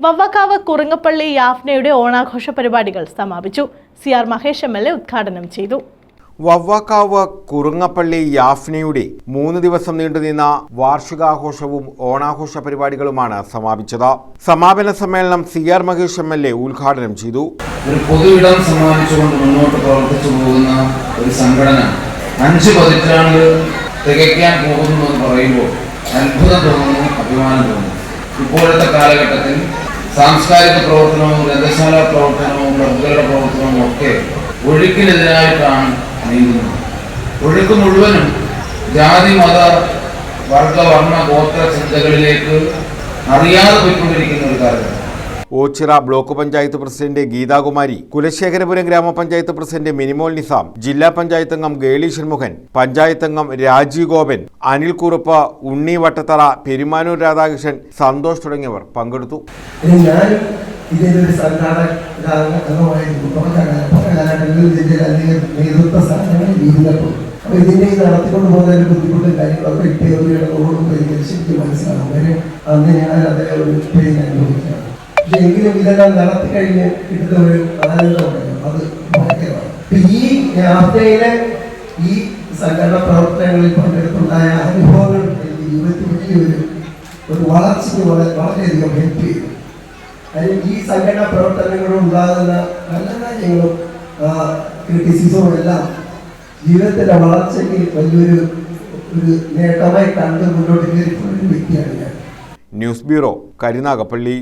വവ്വക്കാവ് കുറുങ്ങപ്പള്ളി യാഫ്നയുടെ ഓണാഘോഷ പരിപാടികൾ സമാപിച്ചു. CR മഹേഷ് MLA ഉദ്ഘാടനം ചെയ്തു. വവ്വക്കാവ് കുറുങ്ങപ്പള്ളി യാഫ്നയുടെ 3 ദിവസം നീണ്ടുനിന്ന വാർഷികാഘോഷവും ഓണാഘോഷ പരിപാടികളുമാണ് സമാപിച്ചത്. സമാപന സമ്മേളനം CR മഹേഷ് MLA ഉദ്ഘാടനം ചെയ്തു. ഒരു പൊതുവിടം സമ്മാനിച്ചുകൊണ്ട് മുന്നോട്ട് പ്രവർത്തിച്ചു പോകുന്ന ഒരു സംഘടന 5 പതിറ്റാണ്ട് തികയ്ക്കാൻ പോകുന്നു എന്ന് പറയുമ്പോൾ അത്ഭുതം തോന്നുന്നു, അഭിമാനം തോന്നുന്നു. ഇപ്പോഴത്തെ കാലഘട്ടത്തിൽ സാംസ്കാരിക പ്രവർത്തനവും ഗ്രന്ഥശാല പ്രവർത്തനവും ക്ലബ്ബുകളുടെ പ്രവർത്തനവും ഒക്കെ ഒഴുക്കിനെതിരായിട്ടാണ് നീങ്ങുന്നത്. ഒഴുക്ക് മുഴുവനും ജാതി മത വർഗ വർണ്ണ ഗോത്ര ചിന്തകളിലേക്ക് അറിയാതെ പോയിക്കൊണ്ടിരിക്കുന്ന ഒരു കാലഘട്ടം. ഓച്ചിറ ബ്ലോക്ക് പഞ്ചായത്ത് പ്രസിഡന്റ് ഗീതാകുമാരി, കുലശേഖരപുരം ഗ്രാമപഞ്ചായത്ത് പ്രസിഡന്റ് മിനിമോൾ നിസാം, ജില്ലാ പഞ്ചായത്ത് അംഗം ഗേളി ഷൺമുഖൻ, പഞ്ചായത്ത് അംഗം രാജീവ് ഗോപൻ, അനിൽ കുറുപ്പ്, ഉണ്ണി വട്ടത്തറ, പെരുമാനൂർ രാധാകൃഷ്ണൻ, സന്തോഷ് തുടങ്ങിയവർ പങ്കെടുത്തു. ഇതിന്റെ നടത്തിക്കൊണ്ട് പോകുന്നതിന്റെ ബുദ്ധിമുട്ടും കാര്യങ്ങളൊക്കെ ശരിക്കും മനസ്സിലാവും. അന്ന് ഞാൻ അതേ ഒരു പേര് അനുഭവിക്കുകയാണ്. പക്ഷെ എങ്കിലും ഇതെല്ലാം നടത്തി കഴിഞ്ഞ് കിട്ടുന്ന ഒരു ആനന്ദമുണ്ടല്ലോ, അത് ഭയങ്കരമാണ്. ഈ യാത്രയിലെ ഈ സംഘടന പ്രവർത്തനങ്ങളിൽ പങ്കെടുത്തുണ്ടായ അനുഭവങ്ങൾ എനിക്ക് ജീവിതത്തിൽ വലിയൊരു വളർച്ചയ്ക്ക് വളരെയധികം ഹെൽപ്പ് ചെയ്തു. അതിന് ഈ സംഘടനാ പ്രവർത്തനങ്ങളും ഉണ്ടാകുന്ന നല്ല കാര്യങ്ങളും ക്രിറ്റിസിസവും എല്ലാം ജീവിതത്തിന്റെ വളർച്ചയ്ക്ക് വലിയൊരു നേട്ടമായി കണ്ട് മുന്നോട്ട് കയറിയിട്ടുള്ള ഒരു വ്യക്തിയാണ് ഞാൻ. News bureau, Karunagappally.